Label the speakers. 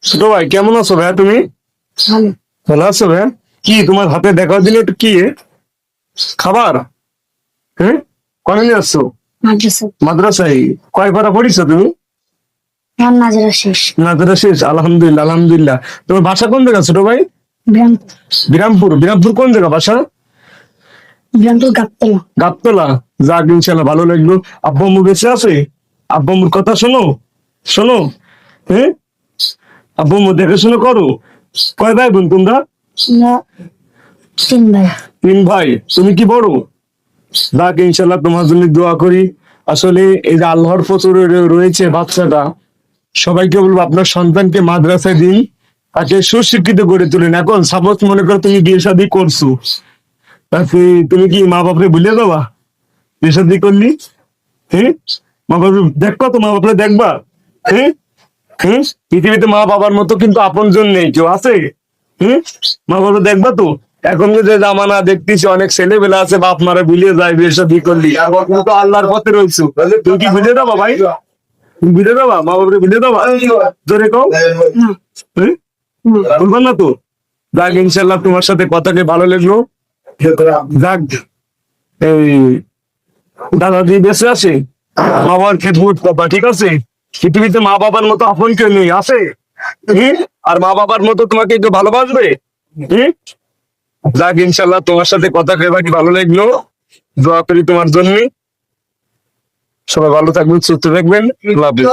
Speaker 1: ছোট ভাই কেমন আছো ভাইয়া তুমি?
Speaker 2: ভালো।
Speaker 1: ভালো আছো ভাইয়া? কি তোমার হাতে দেখা দিলে একটু কি খাবার? হ্যাঁ, কনে নিয়ে আসছো?
Speaker 2: মাদ্রাসা।
Speaker 1: মাদ্রাসায় কয় পারা পড়িছো তুমি?
Speaker 2: আমার নাজরা শেষ।
Speaker 1: নাজরা শেষ, আলহামদুলিল্লাহ আলহামদুলিল্লাহ। তোমার বাসা কোন জায়গা ছোট ভাই?
Speaker 2: বিরামপুর।
Speaker 1: বিরামপুর। বিরামপুর কোন জায়গা বাসা?
Speaker 2: বিরামপুর গাবতলা।
Speaker 1: গাবতলা। যাক ইনশাল্লাহ ভালো লাগলো। আব্বু আম্মু বেঁচে আছে? আব্বু আম্মুর কথা শোনো, শোনো। হ্যাঁ, আব্বু আম্মু দেখাশোনা করো। কয় ভাই বোন তোমরা?
Speaker 2: আমরা 3 ভাই।
Speaker 1: 3 ভাই। তুমি কি বড়? যাক ইনশাল্লাহ তোমার জন্য দোয়া করি। আসলে এই যে আল্লাহর ফজরে রয়েছে বাচ্চাটা, সবাইকে বলবো আপনার সন্তানকে মাদ্রাসায় দিন, তাকে সুশিক্ষিত করে তুলেন। এখন সাপোজ মনে করো তুমি বিয়ে শাদী করছো, তাতে তুমি কি মা বাপরে ভুলে যাবা? বিয়ে শাদী করলি, হ্যাঁ, মা বাপ দেখবা তো, মা বাপরে দেখবা? হ্যাঁ, হ্যাঁ, পৃথিবীতে মা বাবার মতো কিন্তু আপনজন নেই, কেউ আছে? হ্যাঁ, মা বাবা দেখবা তো। এখন যে জামানা দেখতেছি, অনেক ছেলেবেলা আছে বাপ মারা ভুলিয়ে যায় বিয়ে শাদী করলি, এখন কিন্তু আল্লাহর পথে রয়েছে। তুমি কি ভুলে যাবা ভাই? তুমি ভুলে যাবা মা বাপরে? ভুলে যাবা? জোরে কও।
Speaker 2: না।
Speaker 1: হ্যাঁ, বলবা না তো। যাক ইনশাল্লাহ তোমার সাথে কথাকে ভালো লাগলো। যাক, এই দাদা দিয়ে বেঁচে আছে, মা বাবার খেদমত করবা, ঠিক আছে? পৃথিবীতে মা বাবার মতো আপন কেউ নেই, আছে? হুম? আর মা বাবার মতো তোমাকে একটু ভালোবাসবে। হুম? যাক ইনশাল্লাহ তোমার সাথে কথা কয়ে ভালো লাগলো। দোয়া করি তোমার জন্য। সবাই ভালো থাকবেন, সুস্থ থাকবেন। Love you.